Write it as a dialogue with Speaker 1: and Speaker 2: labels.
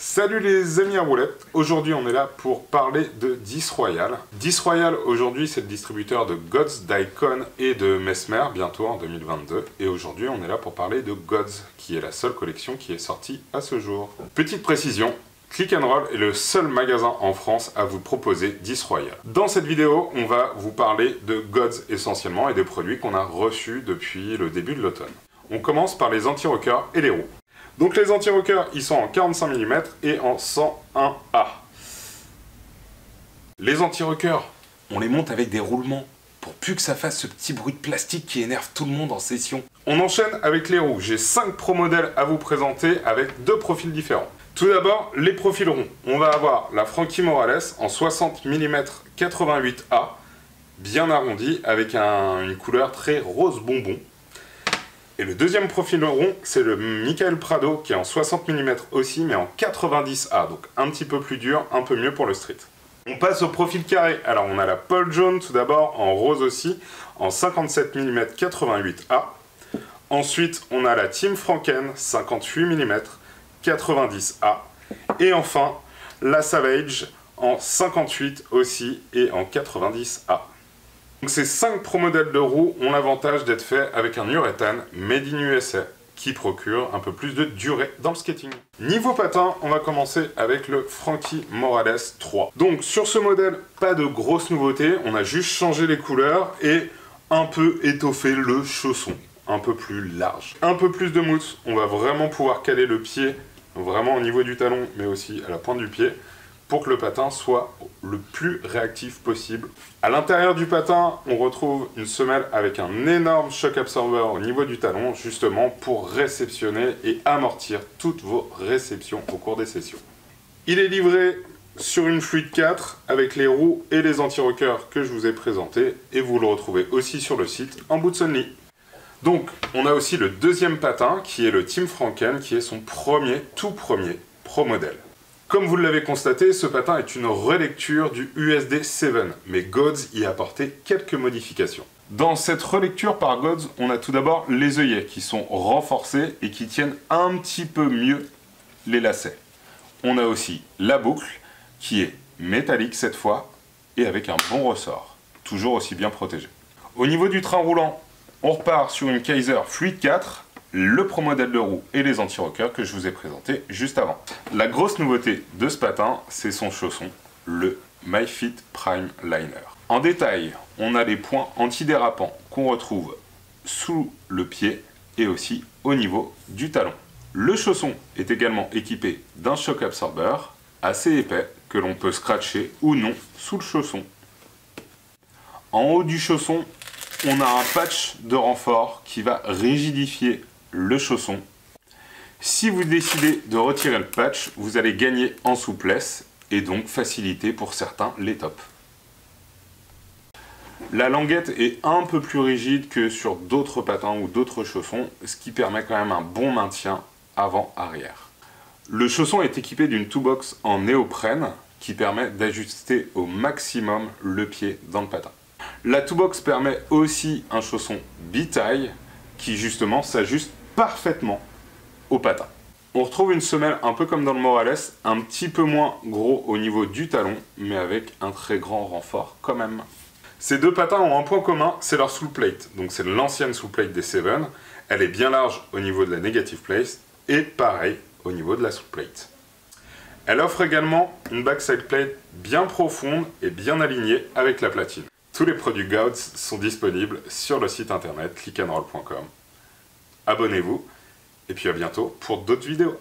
Speaker 1: Salut les amis à roulettes, aujourd'hui on est là pour parler de Dice Royal. Dice Royal aujourd'hui c'est le distributeur de Gods, d'Icon et de Mesmer, bientôt en 2022. Et aujourd'hui on est là pour parler de Gods, qui est la seule collection qui est sortie à ce jour. Petite précision, Click and Roll est le seul magasin en France à vous proposer Dice Royal. Dans cette vidéo on va vous parler de Gods essentiellement et des produits qu'on a reçus depuis le début de l'automne. On commence par les anti-rockers et les roues. Donc les anti-rockers, ils sont en 45 mm et en 101A. Les anti-rockers, on les monte avec des roulements pour plus que ça fasse ce petit bruit de plastique qui énerve tout le monde en session. On enchaîne avec les roues. J'ai 5 pro modèles à vous présenter avec 2 profils différents. Tout d'abord, les profils ronds. On va avoir la Frankie Morales en 60 mm 88A, bien arrondi, avec une couleur très rose bonbon. Et le deuxième profil rond, c'est le Michael Prado qui est en 60 mm aussi, mais en 90A, donc un petit peu plus dur, un peu mieux pour le street. On passe au profil carré. Alors on a la Paul Jones tout d'abord, en rose aussi, en 57 mm 88A. Ensuite, on a la Team Franken, 58 mm 90A. Et enfin, la Savage en 58 aussi et en 90A. Donc ces 5 pro modèles de roues ont l'avantage d'être faits avec un urethane made in USA qui procure un peu plus de durée dans le skating. Niveau patin, on va commencer avec le Frankie Morales 3. Donc sur ce modèle, pas de grosses nouveautés, on a juste changé les couleurs et un peu étoffé le chausson, un peu plus large. Un peu plus de mousse, on va vraiment pouvoir caler le pied vraiment au niveau du talon mais aussi à la pointe du pied, pour que le patin soit le plus réactif possible. À l'intérieur du patin, on retrouve une semelle avec un énorme shock absorber au niveau du talon, justement pour réceptionner et amortir toutes vos réceptions au cours des sessions. Il est livré sur une fluide 4 avec les roues et les anti-rockers que je vous ai présentés, et vous le retrouvez aussi sur le site en boots only. Donc, on a aussi le deuxième patin qui est le Team Franken, qui est son tout premier pro modèle. Comme vous l'avez constaté, ce patin est une relecture du USD 7, mais Gods y a apporté quelques modifications. Dans cette relecture par Gods, on a tout d'abord les œillets qui sont renforcés et qui tiennent un petit peu mieux les lacets. On a aussi la boucle qui est métallique cette fois et avec un bon ressort, toujours aussi bien protégé. Au niveau du train roulant, on repart sur une Kaiser Fluid 4, le pro modèle de roue et les anti-rockers que je vous ai présenté juste avant. La grosse nouveauté de ce patin, c'est son chausson, le MyFit Prime Liner. En détail, on a les points antidérapants qu'on retrouve sous le pied et aussi au niveau du talon. Le chausson est également équipé d'un shock absorber assez épais que l'on peut scratcher ou non sous le chausson. En haut du chausson, on a un patch de renfort qui va rigidifier le chausson. Si vous décidez de retirer le patch, vous allez gagner en souplesse et donc faciliter pour certains l'étape. La languette est un peu plus rigide que sur d'autres patins ou d'autres chaussons, ce qui permet quand même un bon maintien avant-arrière. Le chausson est équipé d'une toolbox en néoprène qui permet d'ajuster au maximum le pied dans le patin. La toolbox permet aussi un chausson bitaille qui justement s'ajuste parfaitement au patin. On retrouve une semelle un peu comme dans le Morales, un petit peu moins gros au niveau du talon, mais avec un très grand renfort quand même. Ces deux patins ont un point commun, c'est leur sole plate. Donc c'est l'ancienne sole plate des 7. Elle est bien large au niveau de la negative plate et pareil au niveau de la sole plate. Elle offre également une backside plate bien profonde et bien alignée avec la platine. Tous les produits Gods sont disponibles sur le site internet clickandroll.com. Abonnez-vous et puis à bientôt pour d'autres vidéos.